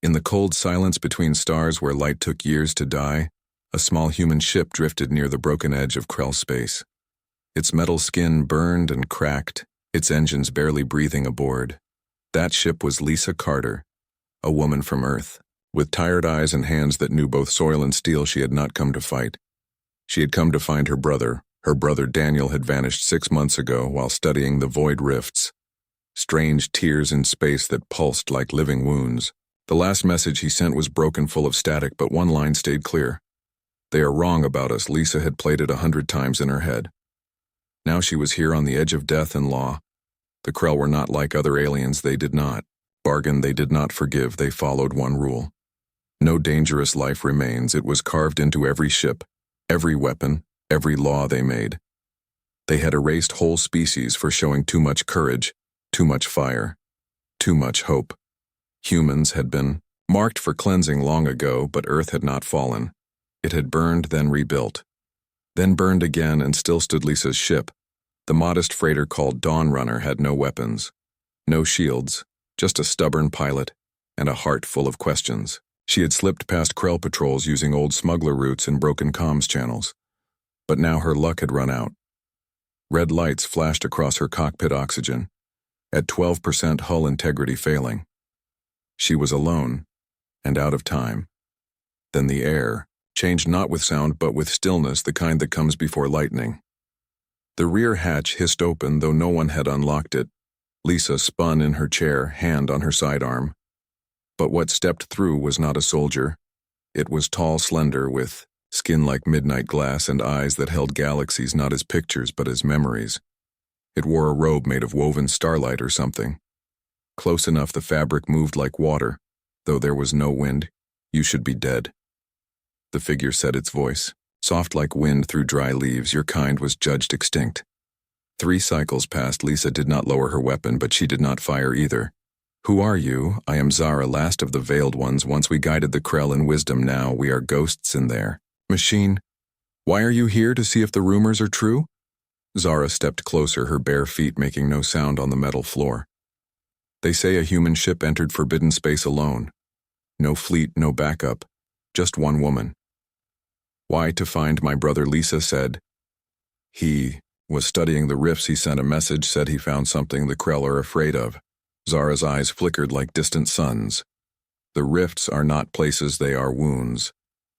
In the cold silence between stars where light took years to die, a small human ship drifted near the broken edge of Krell space. Its metal skin burned and cracked, its engines barely breathing aboard. That ship was Lisa Carter, a woman from Earth. With tired eyes and hands that knew both soil and steel, she had not come to fight. She had come to find her brother. Her brother Daniel had vanished 6 months ago while studying the void rifts. Strange tears in space that pulsed like living wounds. The last message he sent was broken, full of static, but one line stayed clear. "They are wrong about us." Lisa had played it 100 times in her head. Now she was here on the edge of death and law. The Krell were not like other aliens. They did not bargain, they did not forgive, they followed one rule. No dangerous life remains. It was carved into every ship, every weapon, every law they made. They had erased whole species for showing too much courage, too much fire, too much hope. Humans had been marked for cleansing long ago, but Earth had not fallen. It had burned, then rebuilt. Then burned again, and still stood Lisa's ship. The modest freighter called Dawn Runner had no weapons, no shields, just a stubborn pilot and a heart full of questions. She had slipped past Krell patrols using old smuggler routes and broken comms channels. But now her luck had run out. Red lights flashed across her cockpit oxygen, at 12% hull integrity failing. She was alone, and out of time. Then the air changed, not with sound but with stillness, the kind that comes before lightning. The rear hatch hissed open, though no one had unlocked it. Lisa spun in her chair, hand on her sidearm. But what stepped through was not a soldier. It was tall, slender, with skin like midnight glass and eyes that held galaxies not as pictures but as memories. It wore a robe made of woven starlight or something. Close enough the fabric moved like water. Though there was no wind, "You should be dead." The figure said, its voice soft like wind through dry leaves. "Your kind was judged extinct." 3 cycles passed. Lisa did not lower her weapon, but she did not fire either. "Who are you?" "I am Zara, last of the Veiled Ones. Once we guided the Krell in wisdom, now we are ghosts in there." "Machine, why are you here? To see if the rumors are true?" Zara stepped closer, her bare feet making no sound on the metal floor. "They say a human ship entered forbidden space alone. No fleet, no backup, just one woman." "Why? To find my brother," Lisa said. "He was studying the rifts. He sent a message, said he found something the Krell are afraid of." Zara's eyes flickered like distant suns. "The rifts are not places, they are wounds.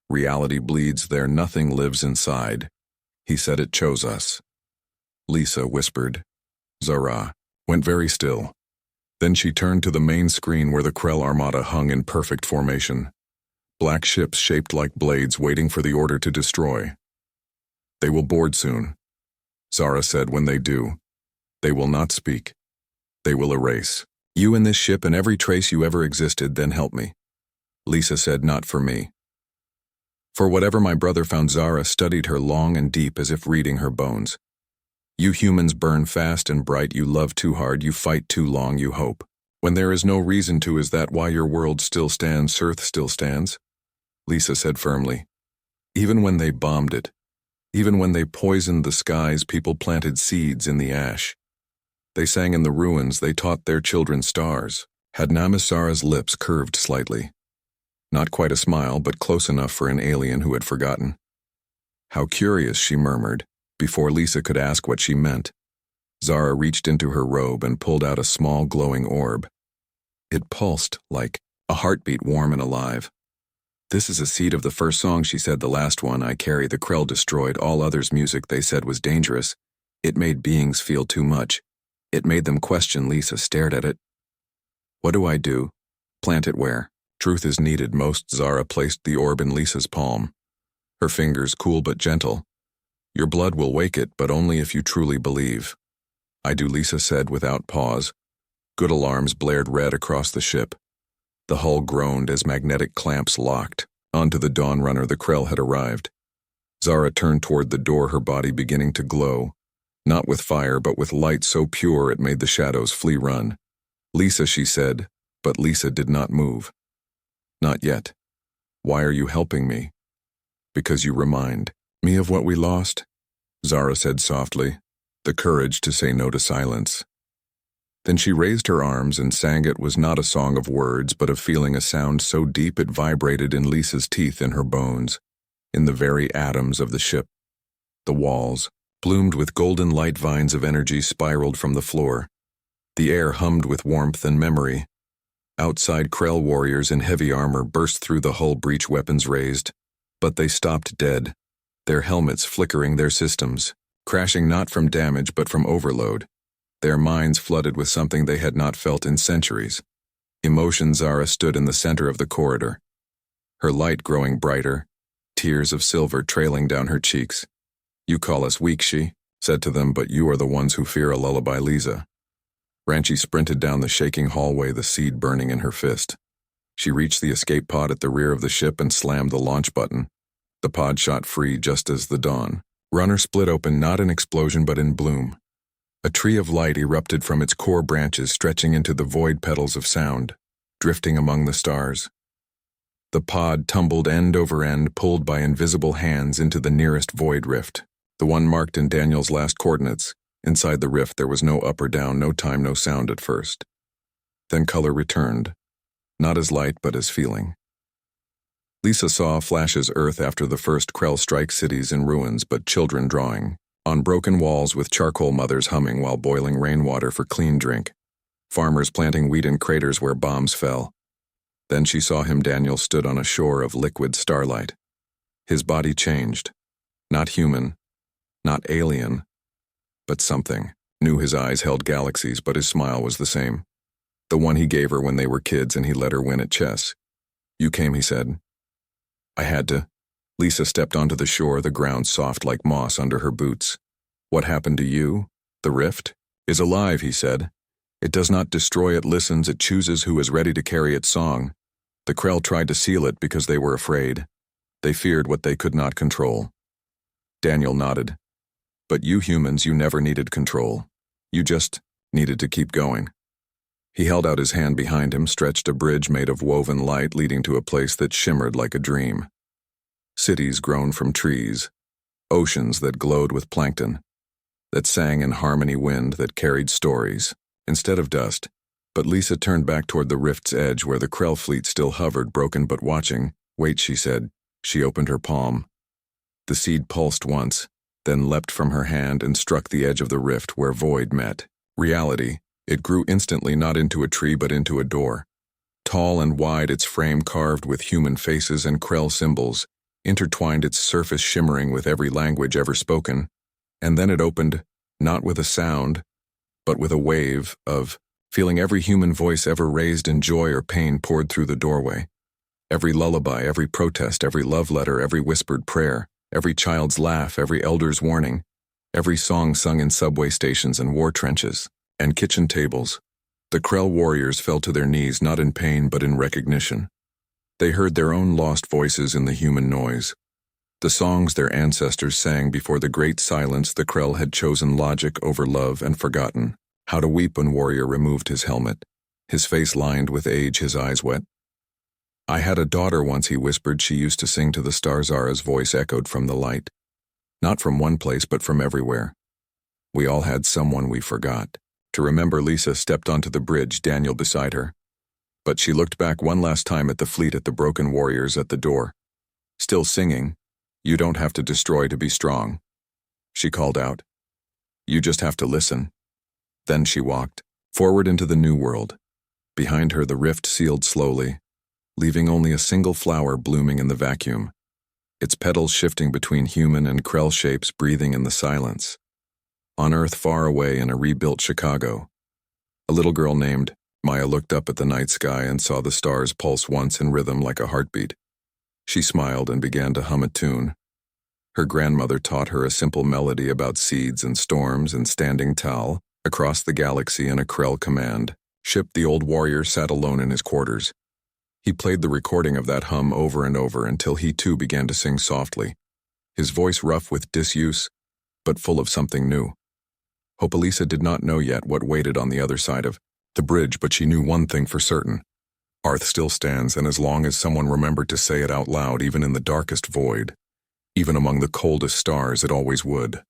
Reality bleeds there, nothing lives inside. He said it chose us." Lisa whispered. Zara went very still. Then she turned to the main screen where the Krell armada hung in perfect formation. Black ships shaped like blades waiting for the order to destroy. "They will board soon," Zara said. "When they do, they will not speak. They will erase you in this ship and every trace you ever existed, then help me." Lisa said, "Not for me. For whatever my brother found." Zara studied her long and deep, as if reading her bones. "You humans burn fast and bright. You love too hard. You fight too long. You hope when there is no reason to. Is that why your world still stands? Earth still stands?" Lisa said firmly. "Even when they bombed it, even when they poisoned the skies, people planted seeds in the ash. They sang in the ruins. They taught their children stars." Had Namisara's lips curved slightly. Not quite a smile, but close enough for an alien who had forgotten. "How curious," she murmured, before Lisa could ask what she meant. Zara reached into her robe and pulled out a small glowing orb. It pulsed like a heartbeat, warm and alive. "This is a seed of the first song," she said. "The last one I carry. The Krell destroyed all others' music they said was dangerous. It made beings feel too much. It made them question." Lisa stared at it. "What do I do? Plant it where? Truth is needed most." Zara placed the orb in Lisa's palm, her fingers cool but gentle. "Your blood will wake it, but only if you truly believe." "I do," Lisa said without pause. Good alarms blared red across the ship. The hull groaned as magnetic clamps locked. Onto the Dawn Runner the Krell had arrived. Zara turned toward the door, her body beginning to glow, not with fire but with light so pure it made the shadows flee run. "Lisa," she said, but Lisa did not move. "Not yet." "Why are you helping me?" "Because you remind me of what we lost," Zara said softly, the courage to say no to silence. Then she raised her arms and sang. It was not a song of words, but of feeling, a sound so deep it vibrated in Lisa's teeth, in her bones, in the very atoms of the ship. The walls, bloomed with golden light, vines of energy spiraled from the floor. The air hummed with warmth and memory. Outside, Krell warriors in heavy armor burst through the hull breach, weapons raised. But they stopped dead, their helmets flickering, their systems crashing, not from damage but from overload, their minds flooded with something they had not felt in centuries. Emotion. Zara stood in the center of the corridor, her light growing brighter, tears of silver trailing down her cheeks. "You call us weak," she said to them, "but you are the ones who fear a lullaby." Lisa. Ranchi sprinted down the shaking hallway, the seed burning in her fist. She reached the escape pod at the rear of the ship and slammed the launch button. The pod shot free just as the dawn runner split open, not in explosion but in bloom. A tree of light erupted from its core branches, stretching into the void, petals of sound, drifting among the stars. The pod tumbled end over end, pulled by invisible hands into the nearest void rift, the one marked in Daniel's last coordinates. Inside the rift there was no up or down, no time, no sound at first. Then color returned, not as light but as feeling. Lisa saw flashes, Earth after the first Krell strike, cities in ruins but children drawing on broken walls with charcoal, mothers humming while boiling rainwater for clean drink, farmers planting wheat in craters where bombs fell. Then she saw him. Daniel stood on a shore of liquid starlight. His body changed, not human, not alien, but something new. His eyes held galaxies, but his smile was the same, the one he gave her when they were kids and he let her win at chess. "You came," he said. "I had to." Lisa stepped onto the shore, the ground soft like moss under her boots. "What happened to you? The rift is alive," he said. "It does not destroy, it listens, it chooses who is ready to carry its song. The Krell tried to seal it because they were afraid. They feared what they could not control." Daniel nodded. "But you humans, you never needed control. You just needed to keep going." He held out his hand. Behind him stretched a bridge made of woven light, leading to a place that shimmered like a dream. Cities grown from trees, oceans that glowed with plankton, that sang in harmony, wind that carried stories instead of dust. But Lisa turned back toward the rift's edge where the Krell fleet still hovered, broken but watching. "Wait," she said. She opened her palm. The seed pulsed once, then leapt from her hand and struck the edge of the rift where void met reality. It grew instantly, not into a tree but into a door. Tall and wide, its frame carved with human faces and Krell symbols, intertwined, its surface shimmering with every language ever spoken. And then it opened, not with a sound, but with a wave of feeling. Every human voice ever raised in joy or pain poured through the doorway. Every lullaby, every protest, every love letter, every whispered prayer, every child's laugh, every elder's warning, every song sung in subway stations and war trenches and kitchen tables. The Krell warriors fell to their knees, not in pain but in recognition. They heard their own lost voices in the human noise. The songs their ancestors sang before the great silence. The Krell had chosen logic over love and forgotten how to weep when warrior removed his helmet, his face lined with age, his eyes wet. "I had a daughter once," he whispered. "She used to sing to the stars." Zara's voice echoed from the light. "Not from one place but from everywhere. We all had someone we forgot to remember." Lisa stepped onto the bridge, Daniel beside her. But she looked back one last time at the fleet, at the broken warriors at the door. Still singing, "You don't have to destroy to be strong," she called out. "You just have to listen." Then she walked forward into the new world. Behind her the rift sealed slowly, leaving only a single flower blooming in the vacuum, its petals shifting between human and Krell shapes, breathing in the silence. On Earth, far away in a rebuilt Chicago, a little girl named Maya looked up at the night sky and saw the stars pulse once in rhythm like a heartbeat. She smiled and began to hum a tune. Her grandmother taught her a simple melody about seeds and storms and standing tall across the galaxy in a Krell command ship. The old warrior sat alone in his quarters. He played the recording of that hum over and over until he too began to sing softly, his voice rough with disuse, but full of something new. Lisa did not know yet what waited on the other side of the bridge, but she knew one thing for certain. Earth still stands, and as long as someone remembered to say it out loud, even in the darkest void, even among the coldest stars, it always would.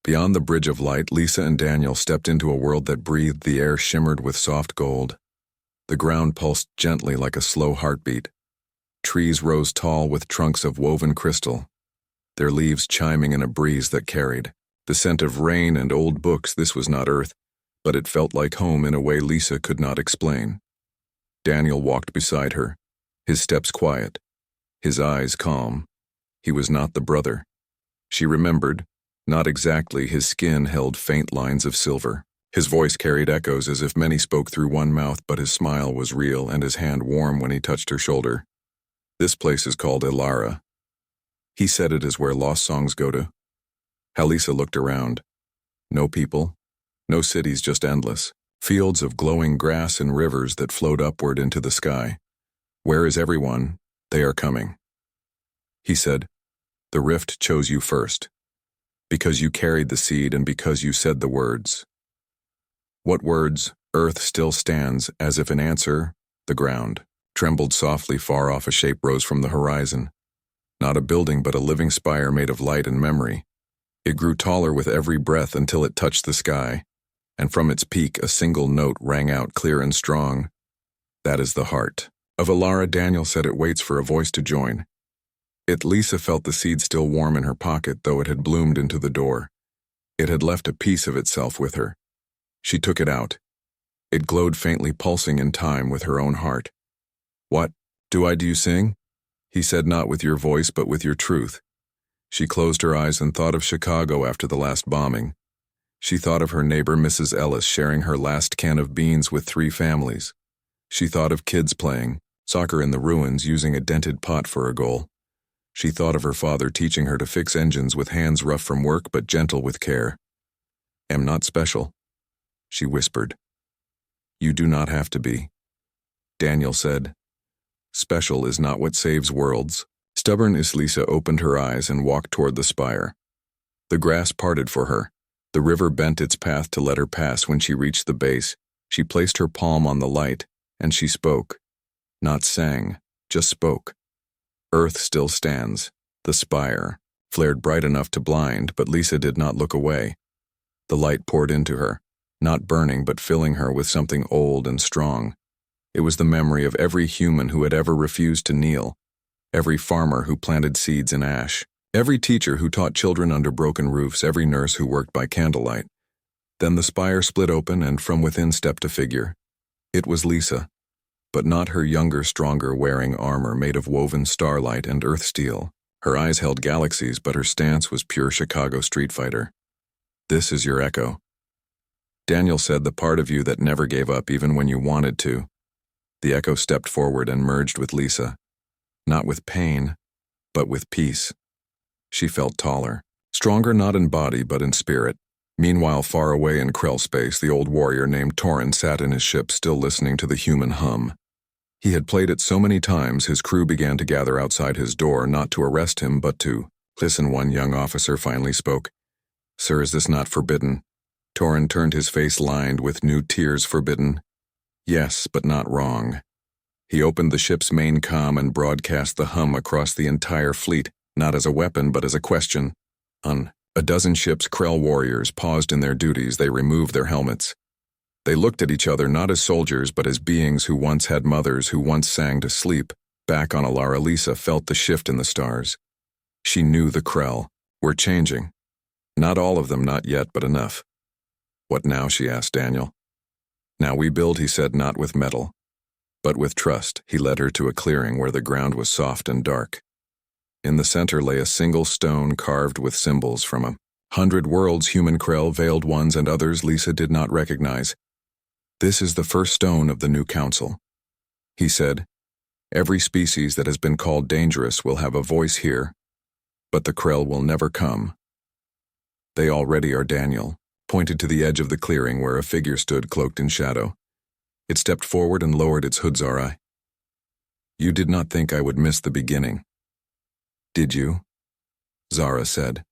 Beyond the bridge of light, Lisa and Daniel stepped into a world that breathed. The air shimmered with soft gold. The ground pulsed gently like a slow heartbeat. Trees rose tall with trunks of woven crystal, their leaves chiming in a breeze that carried the scent of rain and old books. This was not Earth, but it felt like home in a way Lisa could not explain. Daniel walked beside her, his steps quiet, his eyes calm. He was not the brother. She remembered, not exactly. His skin held faint lines of silver. His voice carried echoes as if many spoke through one mouth, but his smile was real and his hand warm when he touched her shoulder. This place is called Ilara. He said it is where lost songs go to. Lisa looked around. No people, no cities, just endless fields of glowing grass and rivers that flowed upward into the sky. Where is everyone? They are coming. He said, the rift chose you first, because you carried the seed and because you said the words. What words? Earth still stands, as if in answer. The ground trembled softly. Far off a shape rose from the horizon. Not a building, but a living spire made of light and memory. It grew taller with every breath until it touched the sky, and from its peak a single note rang out clear and strong. That is the heart of Ilara. Daniel said it waits for a voice to join. Lisa felt the seed still warm in her pocket, though it had bloomed into the door. It had left a piece of itself with her. She took it out. It glowed faintly, pulsing in time with her own heart. What do you sing? He said, not with your voice, but with your truth. She closed her eyes and thought of Chicago after the last bombing. She thought of her neighbor, Mrs. Ellis, sharing her last can of beans with 3 families. She thought of kids playing soccer in the ruins, using a dented pot for a goal. She thought of her father teaching her to fix engines with hands rough from work but gentle with care. Am not special, she whispered. You do not have to be. Daniel said, special is not what saves worlds. Stubborn as Lisa opened her eyes and walked toward the spire. The grass parted for her. The river bent its path to let her pass. When she reached the base, she placed her palm on the light, and she spoke. Not sang, just spoke. Earth still stands. The spire flared bright enough to blind, but Lisa did not look away. The light poured into her, not burning but filling her with something old and strong. It was the memory of every human who had ever refused to kneel, every farmer who planted seeds in ash, every teacher who taught children under broken roofs, every nurse who worked by candlelight. Then the spire split open, and from within stepped a figure. It was Lisa, but not her younger, stronger, wearing armor made of woven starlight and earth steel. Her eyes held galaxies, but her stance was pure Chicago street fighter. This is your echo. Daniel said, the part of you that never gave up even when you wanted to. The echo stepped forward and merged with Lisa. Not with pain, but with peace. She felt taller, stronger not in body but in spirit. Meanwhile, far away in Krell space, the old warrior named Torin sat in his ship, still listening to the human hum. He had played it so many times, his crew began to gather outside his door, not to arrest him, but to listen. One young officer finally spoke. Sir, is this not forbidden? Torin turned, his face lined with new tears. Forbidden? Yes, but not wrong. He opened the ship's main comm and broadcast the hum across the entire fleet, not as a weapon but as a question. On a dozen ships, Krell warriors paused in their duties. They removed their helmets. They looked at each other not as soldiers but as beings who once had mothers, who once sang to sleep. Back on Ilara, Lisa felt the shift in the stars. She knew the Krell were changing. Not all of them, not yet, but enough. What now? She asked Daniel. Now we build, he said, not with metal, but with trust. He led her to a clearing where the ground was soft and dark. In the center lay a single stone carved with symbols from 100 worlds, human Krell, veiled ones and others Lisa did not recognize. This is the first stone of the new council. He said, every species that has been called dangerous will have a voice here, but the Krell will never come. They already are. Daniel pointed to the edge of the clearing where a figure stood cloaked in shadow. It stepped forward and lowered its hood. Zara, you did not think I would miss the beginning, did you? Zara said.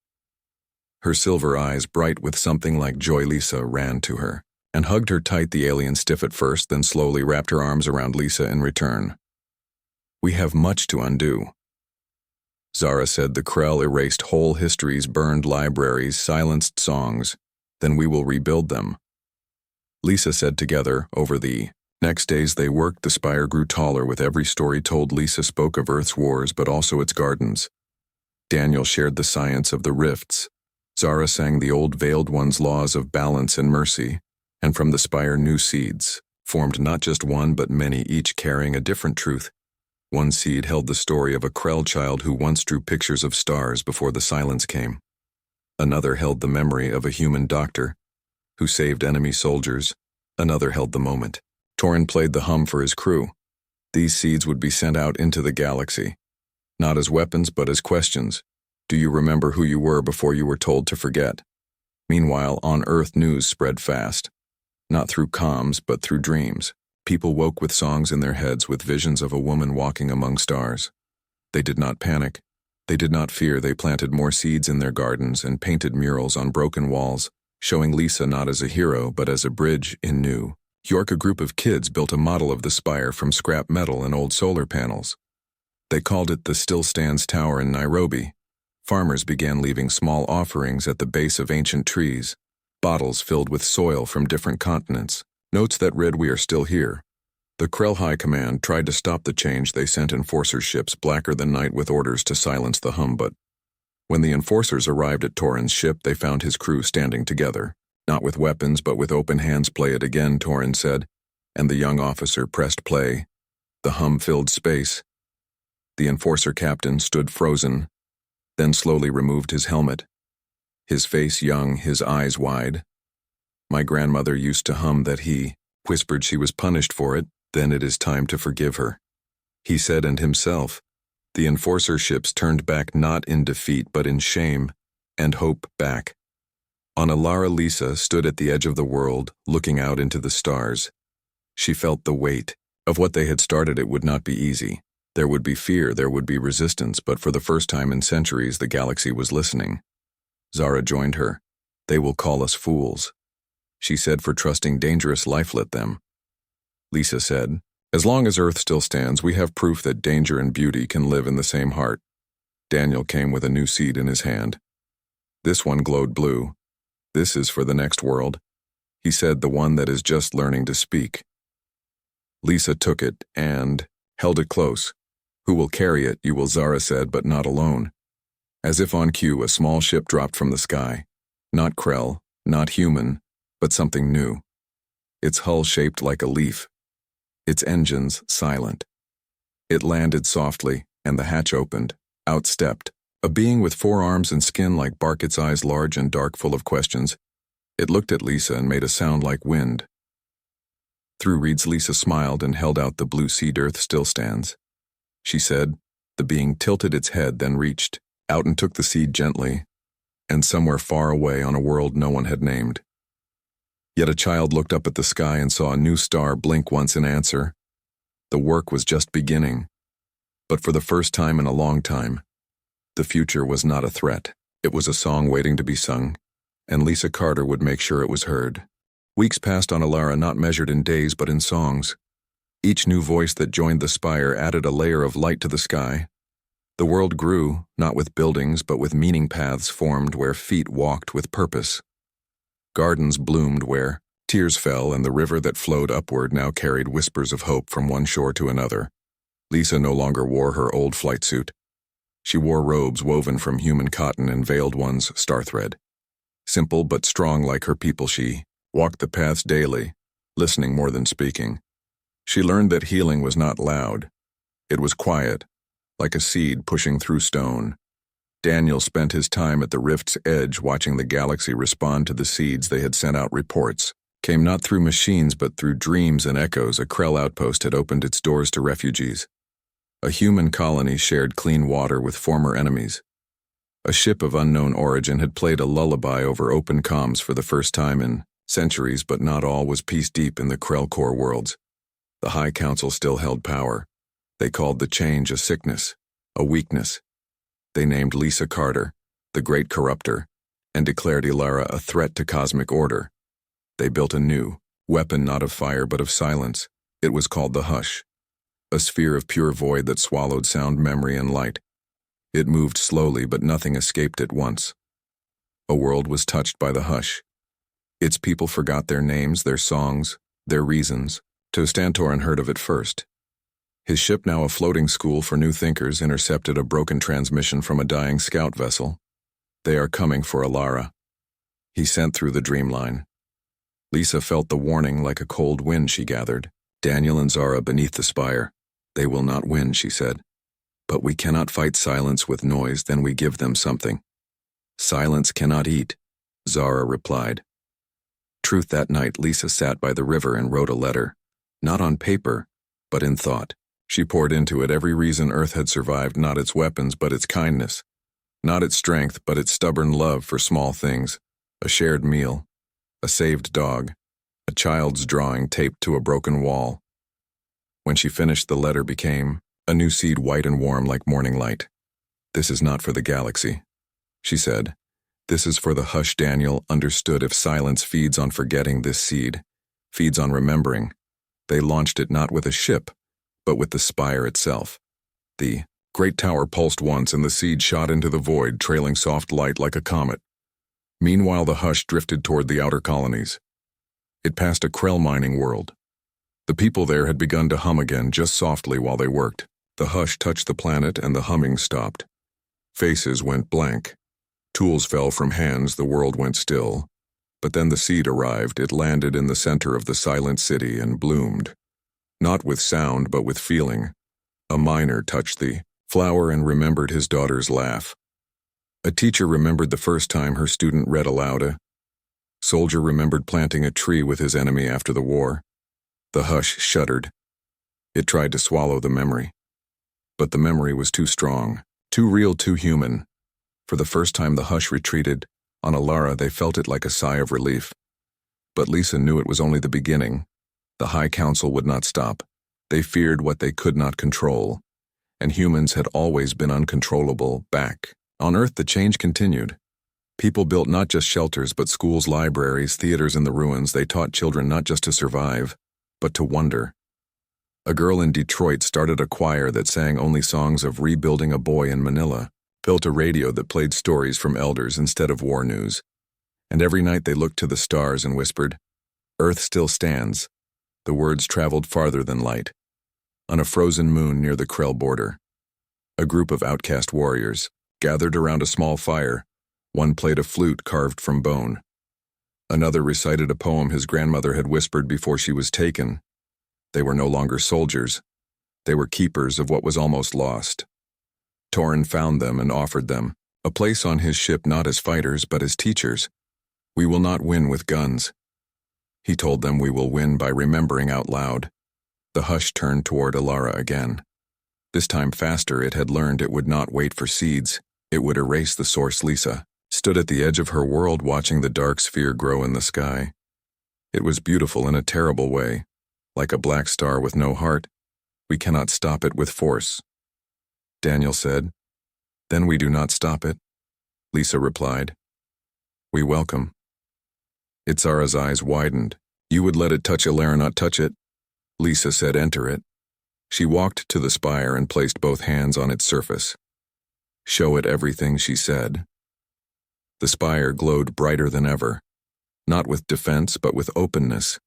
Her silver eyes bright with something like joy. Lisa ran to her and hugged her tight. The alien, stiff at first, then slowly wrapped her arms around Lisa in return. We have much to undo. Zara said the Krell erased whole histories, burned libraries, silenced songs. Then we will rebuild them. Lisa said together, over the next days they worked, the spire grew taller with every story told. Lisa spoke of Earth's wars but also its gardens. Daniel shared the science of the rifts. Zara sang the old Veiled One's laws of balance and mercy, and from the spire new seeds formed, not just one but many, each carrying a different truth. One seed held the story of a Krell child who once drew pictures of stars before the silence came. Another held the memory of a human doctor who saved enemy soldiers. Another held the moment Torin played the hum for his crew. These seeds would be sent out into the galaxy, not as weapons but as questions. Do you remember who you were before you were told to forget? Meanwhile, on Earth news spread fast, not through comms but through dreams. People woke with songs in their heads, with visions of a woman walking among stars. They did not panic. They did not fear. They planted more seeds in their gardens and painted murals on broken walls, showing Lisa not as a hero but as a bridge in New York. A group of kids built a model of the spire from scrap metal and old solar panels. They called it the Still Stands Tower in Nairobi. Farmers began leaving small offerings at the base of ancient trees, bottles filled with soil from different continents, notes that read, "We are still here." The Krell High Command tried to stop the change. They sent enforcer ships blacker than night with orders to silence the hum, but when the enforcers arrived at Torin's ship, they found his crew standing together, not with weapons but with open hands. "Play it again," Torin said, and the young officer pressed play. The hum filled space. The enforcer captain stood frozen, then slowly removed his helmet, his face young, his eyes wide. "My grandmother used to hum that," he whispered. "She was punished for it. Then it is time to forgive her," he said, and himself. The enforcer ships turned back, not in defeat but in shame and hope back. On Alara, Lisa stood at the edge of the world, looking out into the stars. She felt the weight of what they had started. It would not be easy. There would be fear, there would be resistance, but for the first time in centuries the galaxy was listening. Zara joined her. "They will call us fools," she said, "for trusting dangerous life. Let them." Lisa said, "As long as Earth still stands, we have proof that danger and beauty can live in the same heart." Daniel came with a new seed in his hand. This one glowed blue. "This is for the next world," he said, "the one that is just learning to speak." Lisa took it and held it close. "Who will carry it? You will," Zara said, "but not alone." As if on cue, a small ship dropped from the sky. Not Krell, not human, but something new. Its hull shaped like a leaf. Its engines silent. It landed softly, and the hatch opened. Out stepped a being with 4 arms and skin like bark, its eyes large and dark, full of questions. It looked at Lisa and made a sound like wind. Through reeds, Lisa smiled and held out the blue seed. "Earth still stands," she said. The being tilted its head, then reached out and took the seed gently, and somewhere far away on a world no one had named. Yet a child looked up at the sky and saw a new star blink once in answer. The work was just beginning. But for the first time in a long time, the future was not a threat. It was a song waiting to be sung, and Lisa Carter would make sure it was heard. Weeks passed on Alara, not measured in days but in songs. Each new voice that joined the spire added a layer of light to the sky. The world grew, not with buildings but with meaning. Paths formed where feet walked with purpose. Gardens bloomed where tears fell, and the river that flowed upward now carried whispers of hope from one shore to another. Lisa no longer wore her old flight suit. She wore robes woven from human cotton and Veiled One's star thread. Simple but strong like her people, she walked the paths daily, listening more than speaking. She learned that healing was not loud. It was quiet, like a seed pushing through stone. Daniel spent his time at the rift's edge, watching the galaxy respond to the seeds they had sent out. Reports came not through machines but through dreams and echoes. A Krell outpost had opened its doors to refugees. A human colony shared clean water with former enemies. A ship of unknown origin had played a lullaby over open comms for the first time in centuries, but not all was peace deep in the Krell core worlds. The High Council still held power. They called the change a sickness, a weakness. They named Lisa Carter, the Great Corruptor, and declared Alara a threat to cosmic order. They built a new weapon, not of fire but of silence. It was called the Hush, a sphere of pure void that swallowed sound, memory, and light. It moved slowly, but nothing escaped at once. A world was touched by the hush. Its people forgot their names, their songs, their reasons. Tostantorin heard of it first. His ship, now a floating school for new thinkers, intercepted a broken transmission from a dying scout vessel. They are coming for Alara. He sent through the dreamline. Lisa felt the warning like a cold wind, she gathered. Daniel and Zara beneath the spire. They will not win, she said. But we cannot fight silence with noise, then we give them something. Silence cannot eat, Zara replied. Truth, that night Lisa sat by the river and wrote a letter. Not on paper, but in thought. She poured into it every reason Earth had survived, not its weapons, but its kindness. Not its strength, but its stubborn love for small things. A shared meal. A saved dog. A child's drawing taped to a broken wall. When she finished, the letter became a new seed, white and warm like morning light. This is not for the galaxy, she said. This is for the hush. Daniel understood. If silence feeds on forgetting, this seed feeds on remembering. They launched it not with a ship, but with the spire itself. The great tower pulsed once, and the seed shot into the void, trailing soft light like a comet. Meanwhile, the hush drifted toward the outer colonies. It passed a Krell mining world. The people there had begun to hum again, just softly while they worked. The hush touched the planet, and the humming stopped. Faces went blank. Tools fell from hands, the world went still. But then the seed arrived. It landed in the center of the silent city and bloomed. Not with sound, but with feeling. A miner touched the flower and remembered his daughter's laugh. A teacher remembered the first time her student read aloud. A soldier remembered planting a tree with his enemy after the war. The hush shuddered. It tried to swallow the memory. But the memory was too strong, too real, too human. For the first time the hush retreated. On Alara they felt it like a sigh of relief. But Lisa knew it was only the beginning. The High Council would not stop. They feared what they could not control. And humans had always been uncontrollable. Back on Earth the change continued. People built not just shelters, but schools, libraries, theaters in the ruins. They taught children not just to survive, but to wonder. A girl in Detroit started a choir that sang only songs of rebuilding. A boy in Manila built a radio that played stories from elders instead of war news. And every night they looked to the stars and whispered, Earth still stands. The words traveled farther than light. On a frozen moon near the Krell border, a group of outcast warriors gathered around a small fire. One played a flute carved from bone. Another recited a poem his grandmother had whispered before she was taken. They were no longer soldiers. They were keepers of what was almost lost. Torin found them and offered them a place on his ship, not as fighters, but as teachers. We will not win with guns. He told them we will win by remembering out loud. The hush turned toward Alara again. This time faster. It had learned it would not wait for seeds. It would erase the source. Lisa stood at the edge of her world, watching the dark sphere grow in the sky. It was beautiful in a terrible way, like a black star with no heart. We cannot stop it with force, Daniel said. Then we do not stop it, Lisa replied. We welcome. Itzara's eyes widened. You would let it touch Alara, not touch it, Lisa said. Enter it. She walked to the spire and placed both hands on its surface. Show it everything, she said. The spire glowed brighter than ever, not with defense, but with openness.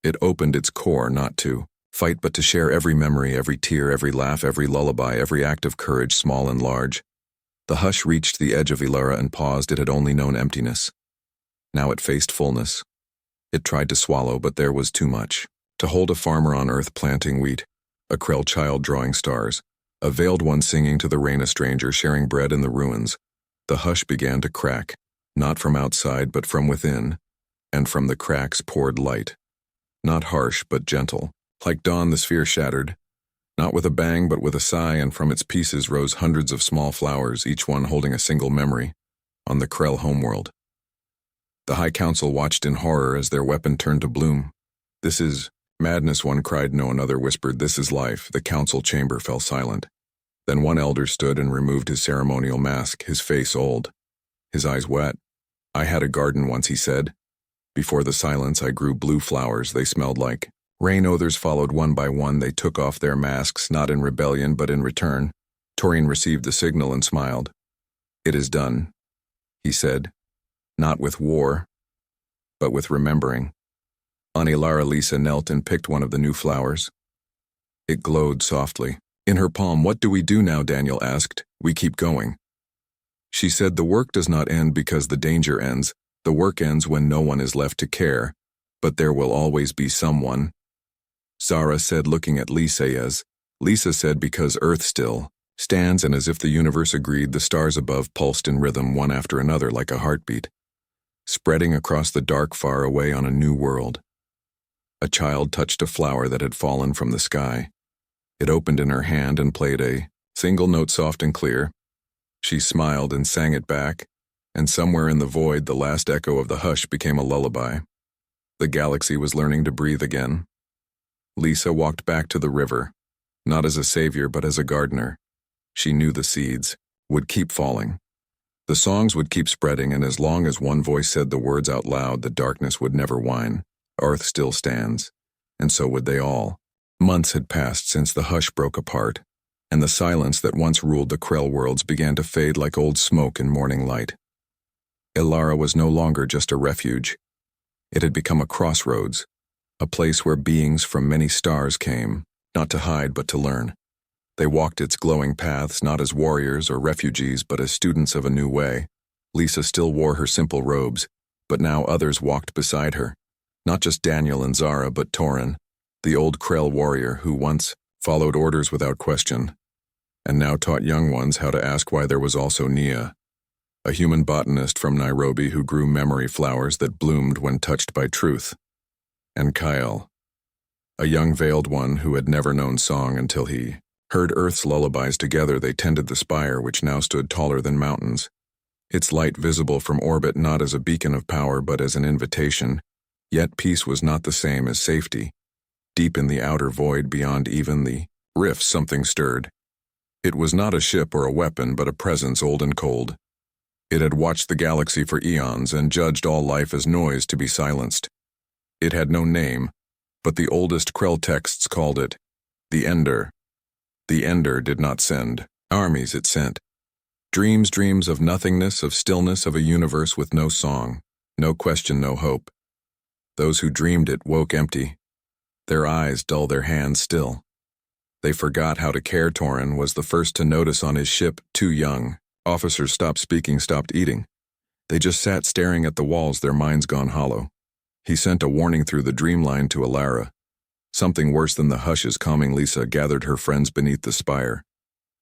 It opened its core not to fight, but to share every memory, every tear, every laugh, every lullaby, every act of courage, small and large. The hush reached the edge of Alara and paused. It had only known emptiness. Now it faced fullness. It tried to swallow, but there was too much. To hold a farmer on Earth planting wheat, a Krell child drawing stars, a veiled one singing to the rain, a stranger sharing bread in the ruins. The hush began to crack, not from outside but from within, and from the cracks poured light. Not harsh but gentle. Like dawn the sphere shattered, not with a bang but with a sigh, and from its pieces rose hundreds of small flowers, each one holding a single memory, on the Krell homeworld. The High Council watched in horror as their weapon turned to bloom. This is madness, one cried. No, another whispered, this is life. The council chamber fell silent. Then one elder stood and removed his ceremonial mask, his face old, his eyes wet. I had a garden once, he said. Before the silence I grew blue flowers. They smelled like rain. Others followed one by one. They took off their masks, not in rebellion but in return. Taurine received the signal and smiled. "It is done," he said, "not with war, but with remembering." On Ilara, Lisa knelt and picked one of the new flowers. It glowed softly. In her palm, "What do we do now?" Daniel asked. "We keep going." She said, "The work does not end because the danger ends. The work ends when no one is left to care, but there will always be someone." Zara said, looking at Lisa as Lisa said, "Because Earth still stands," and as if the universe agreed, the stars above pulsed in rhythm one after another like a heartbeat, spreading across the dark far away on a new world. A child touched a flower that had fallen from the sky. It opened in her hand and played a single note soft and clear. She smiled and sang it back, and somewhere in the void the last echo of the hush became a lullaby. The galaxy was learning to breathe again. Lisa walked back to the river, not as a savior but as a gardener. She knew the seeds would keep falling. The songs would keep spreading, and as long as one voice said the words out loud, the darkness would never whine. Earth still stands, and so would they all. Months had passed since the hush broke apart, and the silence that once ruled the Krell worlds began to fade like old smoke in morning light. Ilara was no longer just a refuge. It had become a crossroads, a place where beings from many stars came, not to hide but to learn. They walked its glowing paths not as warriors or refugees but as students of a new way. Lisa still wore her simple robes, but now others walked beside her. Not just Daniel and Zara, but Torin, the old Krell warrior who once followed orders without question, and now taught young ones how to ask why. There was also Nia, a human botanist from Nairobi who grew memory flowers that bloomed when touched by truth, and Kyle, a young veiled one who had never known song until he heard Earth's lullabies. Together they tended the spire which now stood taller than mountains, its light visible from orbit not as a beacon of power but as an invitation. Yet peace was not the same as safety. Deep in the outer void beyond even the rifts something stirred. It was not a ship or a weapon but a presence old and cold. It had watched the galaxy for eons and judged all life as noise to be silenced. It had no name, but the oldest Krell texts called it the Ender. The Ender did not send armies, it sent dreams, dreams of nothingness, of stillness, of a universe with no song, no question, no hope. Those who dreamed it woke empty, their eyes dull, their hands still. They forgot how to care. Torin was the first to notice on his ship, too young. Officers stopped speaking, stopped eating. They just sat staring at the walls, their minds gone hollow. He sent a warning through the dreamline to Ilara. Something worse than the hushes calming. Lisa gathered her friends beneath the spire.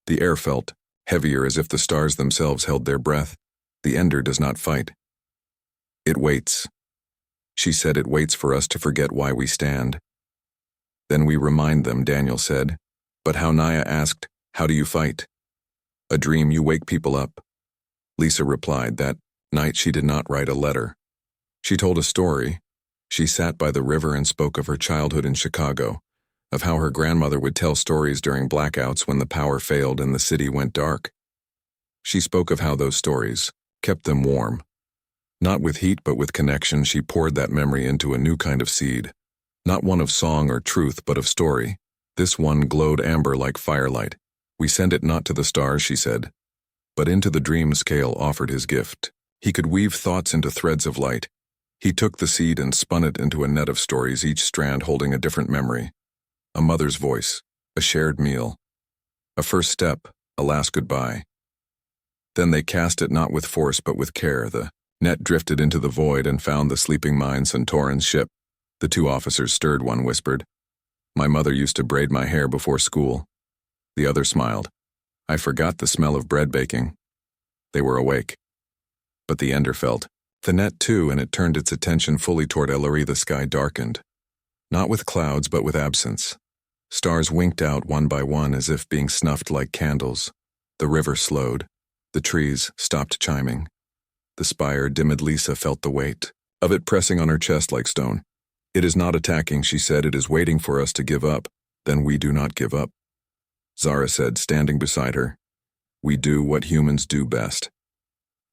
The air felt heavier, as if the stars themselves held their breath. The Ender does not fight. It waits. She said, "It waits for us to forget why we stand." "Then we remind them," Daniel said. "But how?" Naya asked. "How do you fight?" "A dream, you wake people up." Lisa replied. That night she did not write a letter. She told a story. She sat by the river and spoke of her childhood in Chicago, of how her grandmother would tell stories during blackouts when the power failed and the city went dark. She spoke of how those stories kept them warm. Not with heat but with connection. She poured that memory into a new kind of seed, not one of song or truth but of story. This one glowed amber like firelight. "We send it not to the stars," she said, but into the dream scale offered his gift. He could weave thoughts into threads of light. He took the seed and spun it into a net of stories, each strand holding a different memory. A mother's voice, a shared meal, a first step, a last goodbye. Then they cast it not with force but with care. The net drifted into the void and found the sleeping minds on Torin's ship. The two officers stirred. One whispered, "My mother used to braid my hair before school." The other smiled, "I forgot the smell of bread baking." They were awake. But the Ender felt the net too, and it turned its attention fully toward Ellery. The sky darkened, not with clouds but with absence. Stars winked out one by one as if being snuffed like candles. The river slowed. The trees stopped chiming. The spire dimmed. Lisa felt the weight of it pressing on her chest like stone. "It is not attacking," she said. "It is waiting for us to give up. Then we do not give up." Zara said, standing beside her. "We do what humans do best.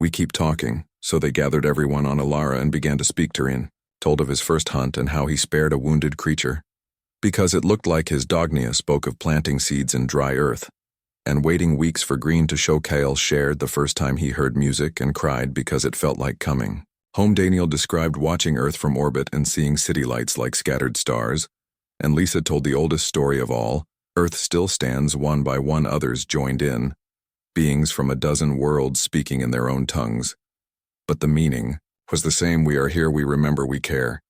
We keep talking." So they gathered everyone on Ilara and began to speak. Torin told of his first hunt and how he spared a wounded creature, because it looked like his Dognia. Spoke of planting seeds in dry earth, and waiting weeks for Green to show Kale shared the first time he heard music and cried because it felt like coming. Home Daniel described watching Earth from orbit and seeing city lights like scattered stars, and Lisa told the oldest story of all, Earth still stands one by one, others joined in, beings from a dozen worlds speaking in their own tongues. But the meaning was the same: we are here, we remember, we care.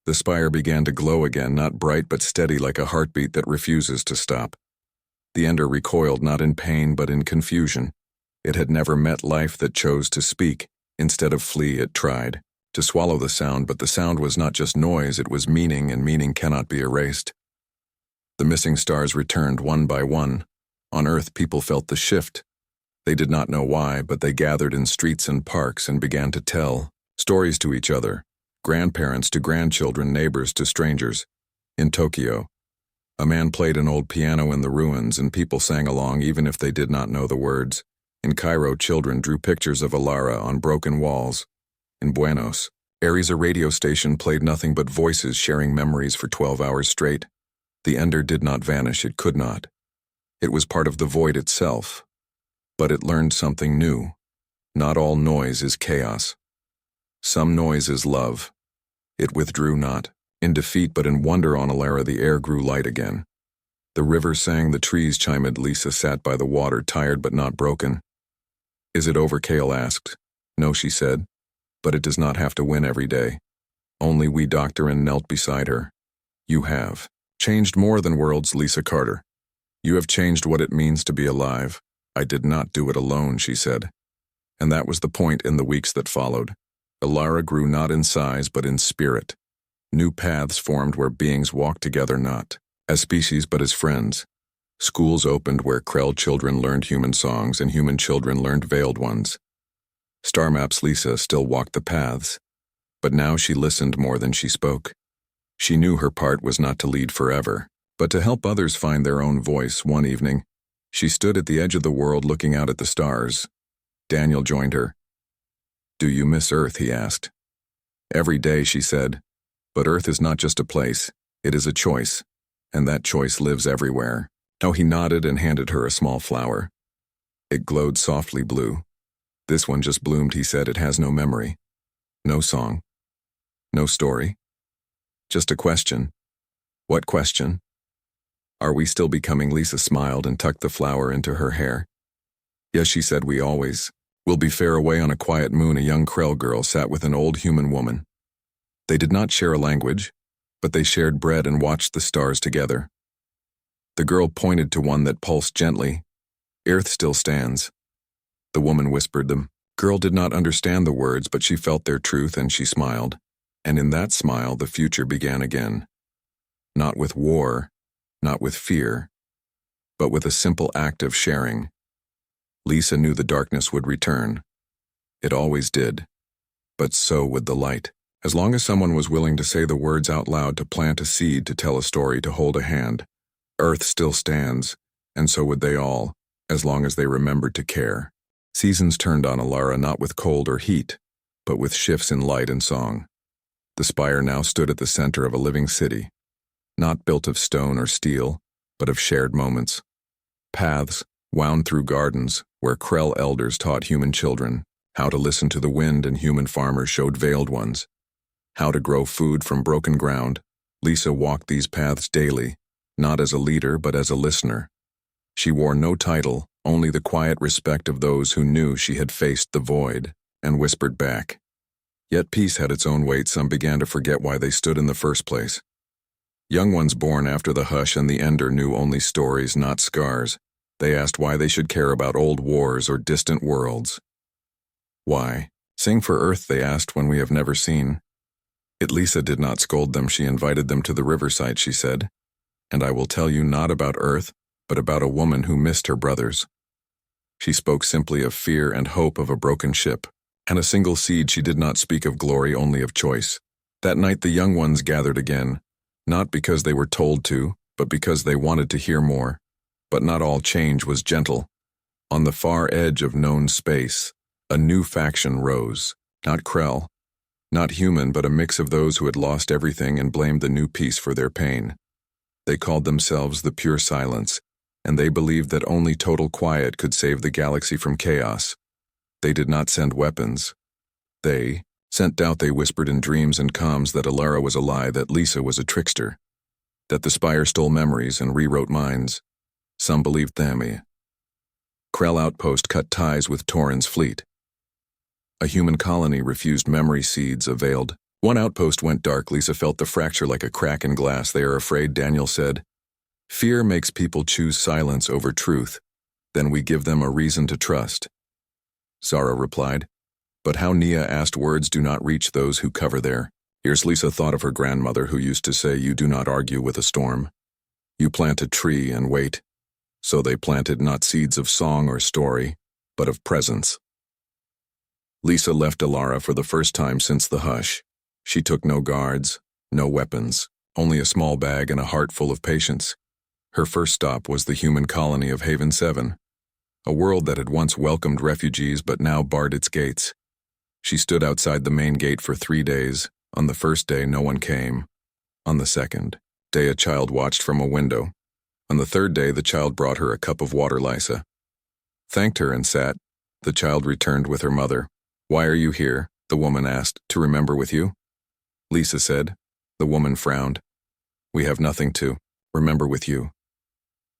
The spire began to glow again, not bright but steady like a heartbeat that refuses to stop. The ender recoiled, not in pain but in confusion. It had never met life that chose to speak. Instead of flee, it tried to swallow the sound, but the sound was not just noise, it was meaning, and meaning cannot be erased. The missing stars returned one by one. On Earth, people felt the shift. They did not know why, but they gathered in streets and parks and began to tell stories to each other, grandparents to grandchildren, neighbors to strangers. In Tokyo, a man played an old piano in the ruins, and people sang along even if they did not know the words. In Cairo, children drew pictures of Alara on broken walls. In Buenos Aires, a radio station played nothing but voices sharing memories for 12 hours straight. The ender did not vanish, it could not. It was part of the void itself. But it learned something new. Not all noise is chaos. Some noise is love. It withdrew not in defeat but in wonder. On Alara, the air grew light again. The river sang, the trees chimed. Lisa sat by the water, tired but not broken. Is it over? Kale asked. No, she said. But it does not have to win every day. Only we. Doctor and knelt beside her. You have changed more than worlds, Lisa Carter. You have changed what it means to be alive. I did not do it alone, she said. And that was the point. In the weeks that followed, Alara grew not in size but in spirit. New paths formed where beings walked together, not as species but as friends. Schools opened where Krell children learned human songs and human children learned veiled ones. Star Maps. Lisa still walked the paths, but now she listened more than she spoke. She knew her part was not to lead forever, but to help others find their own voice. One evening, she stood at the edge of the world looking out at the stars. Daniel joined her. Do you miss Earth? He asked. Every day, she said. But Earth is not just a place, it is a choice, and that choice lives everywhere. Oh, he nodded and handed her a small flower. It glowed softly blue. This one just bloomed, he said. It has no memory, no song, no story. Just a question. What question? Are we still becoming? Lisa smiled and tucked the flower into her hair. Yes, she said, we always will be. Far away on a quiet moon, a young Krell girl sat with an old human woman. They did not share a language, but they shared bread and watched the stars together. The girl pointed to one that pulsed gently. Earth still stands. The woman whispered them. Girl did not understand the words, but she felt their truth and she smiled. And in that smile, the future began again. Not with war, not with fear, but with a simple act of sharing. Lisa knew the darkness would return. It always did. But so would the light. As long as someone was willing to say the words out loud, to plant a seed, to tell a story, to hold a hand, Earth still stands, and so would they all, as long as they remembered to care. Seasons turned on Alara, not with cold or heat, but with shifts in light and song. The spire now stood at the center of a living city, not built of stone or steel, but of shared moments. Paths wound through gardens where Krell elders taught human children how to listen to the wind, and human farmers showed veiled ones how to grow food from broken ground. Lisa walked these paths daily, not as a leader but as a listener. She wore no title, only the quiet respect of those who knew she had faced the void and whispered back. Yet peace had its own weight. Some began to forget why they stood in the first place. Young ones born after the hush and the ender knew only stories, not scars. They asked why they should care about old wars or distant worlds. Why? Sing for Earth, they asked, when we have never seen. Lisa did not scold them. She invited them to the riverside, she said. And I will tell you not about Earth, but about a woman who missed her brothers. She spoke simply of fear and hope, of a broken ship, and a single seed. She did not speak of glory, only of choice. That night the young ones gathered again, not because they were told to, but because they wanted to hear more. But not all change was gentle. On the far edge of known space, a new faction rose, not Krell, not human, but a mix of those who had lost everything and blamed the new peace for their pain. They called themselves the Pure Silence, and they believed that only total quiet could save the galaxy from chaos. They did not send weapons. They sent doubt. They whispered in dreams and comms that Alara was a lie, that Lisa was a trickster, that the Spire stole memories and rewrote minds. Some believed Thami. Krell Outpost cut ties with Torin's fleet. A human colony refused memory seeds availed. One outpost went dark. Lisa felt the fracture like a crack in glass. They are afraid, Daniel said. Fear makes people choose silence over truth. Then we give them a reason to trust. Zara replied. But how Nia asked, words do not reach those who cover their ears. Lisa thought of her grandmother who used to say, you do not argue with a storm. You plant a tree and wait. So they planted not seeds of song or story, but of presence. Lisa left Alara for the first time since the hush. She took no guards, no weapons, only a small bag and a heart full of patience. Her first stop was the human colony of Haven 7, a world that had once welcomed refugees but now barred its gates. She stood outside the main gate for 3 days. On the first day, no one came. On the second day, a child watched from a window. On the third day, the child brought her a cup of water. Lisa thanked her and sat. The child returned with her mother. Why are you here? The woman asked. To remember with you? Lisa said. The woman frowned. We have nothing to remember with you.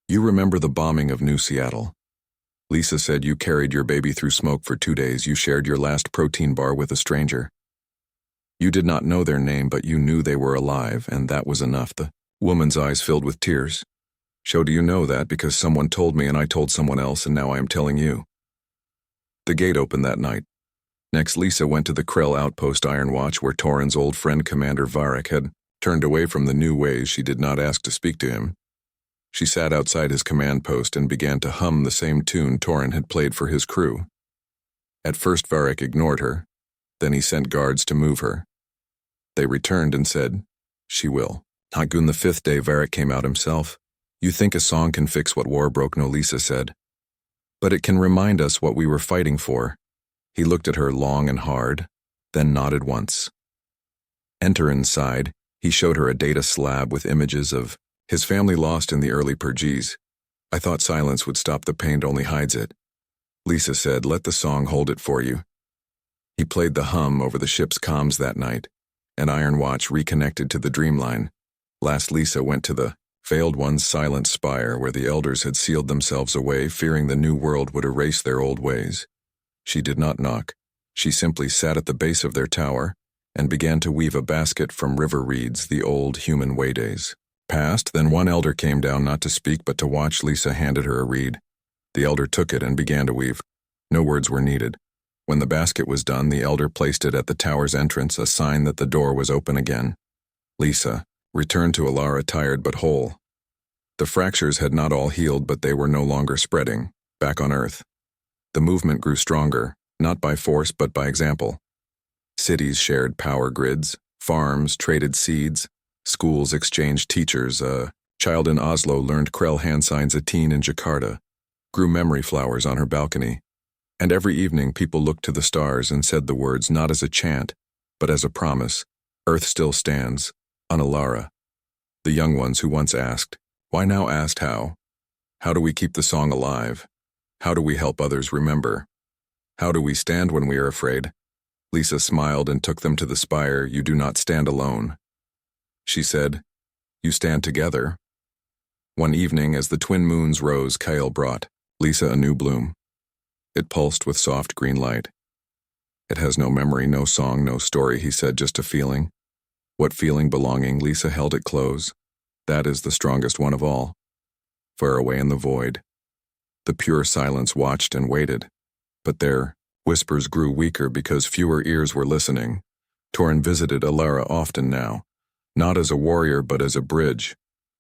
You remember the bombing of New Seattle. Lisa said. You carried your baby through smoke for 2 days. You shared your last protein bar with a stranger. You did not know their name, but you knew they were alive, and that was enough. The woman's eyes filled with tears. So do you know that? Because someone told me and I told someone else, and now I am telling you. The gate opened that night. Next, Lisa went to the Krell outpost Ironwatch, where Torin's old friend Commander Varric had turned away from the new ways. She did not ask to speak to him. She sat outside his command post and began to hum the same tune Torin had played for his crew. At first Varric ignored her, then he sent guards to move her. They returned and said, she will. Hagun, the 5th day, Varric came out himself. You think a song can fix what war broke? No, Lisa said. But it can remind us what we were fighting for. He looked at her long and hard, then nodded once. Enter inside. He showed her a data slab with images of his family lost in the early purges. I thought silence would stop the pain, only hides it. Lisa said, let the song hold it for you. He played the hum over the ship's comms that night, and Ironwatch reconnected to the Dreamline. Last, Lisa went to the Veiled One's silent spire, where the elders had sealed themselves away, fearing the new world would erase their old ways. She did not knock. She simply sat at the base of their tower and began to weave a basket from river reeds, the old human waydays. Passed, then one elder came down, not to speak but to watch. Lisa handed her a reed. The elder took it and began to weave. No words were needed. When the basket was done, the elder placed it at the tower's entrance, a sign that the door was open again. Lisa returned to Alara, tired but whole. The fractures had not all healed, but they were no longer spreading. Back on Earth, the movement grew stronger, not by force but by example. Cities shared power grids, farms traded seeds, schools exchanged teachers. A child in Oslo learned Krell hand signs. A teen in Jakarta grew memory flowers on her balcony. And every evening people looked to the stars and said the words not as a chant, but as a promise. Earth still stands, on Alara. The young ones who once asked, why, now asked how. How do we keep the song alive? How do we help others remember? How do we stand when we are afraid? Lisa smiled and took them to the spire. You do not stand alone. She said, you stand together. One evening, as the twin moons rose, Kyle brought Lisa a new bloom. It pulsed with soft green light. It has no memory, no song, no story, he said, just a feeling. What feeling? Belonging. Lisa held it close. That is the strongest one of all. Far away in the void, the pure silence watched and waited. But their whispers grew weaker because fewer ears were listening. Torin visited Alara often now, not as a warrior but as a bridge.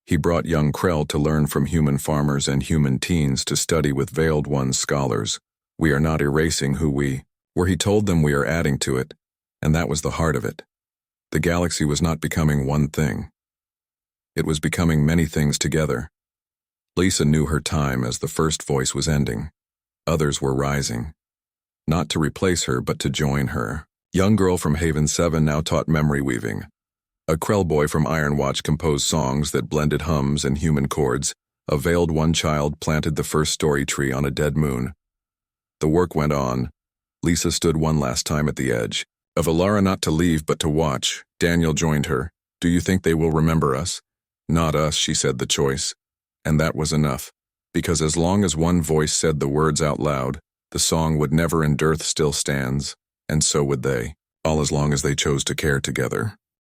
He brought young Krell to learn from human farmers and human teens to study with Veiled One's scholars. We are not erasing who we were, he told them. We are adding to it, and that was the heart of it. The galaxy was not becoming one thing. It was becoming many things together. Lisa knew her time as the first voice was ending. Others were rising. Not to replace her, but to join her. Young girl from Haven 7 now taught memory weaving. A Krell boy from Ironwatch composed songs that blended hums and human chords. A veiled one child planted the first story tree on a dead moon. The work went on. Lisa stood one last time at the edge. Of Alara not to leave but to watch, Daniel joined her. Do you think they will remember us? Not us, she said the choice. And that was enough. Because as long as one voice said the words out loud, the song would never end. Earth still stands, and so would they, all as long as they chose to care together.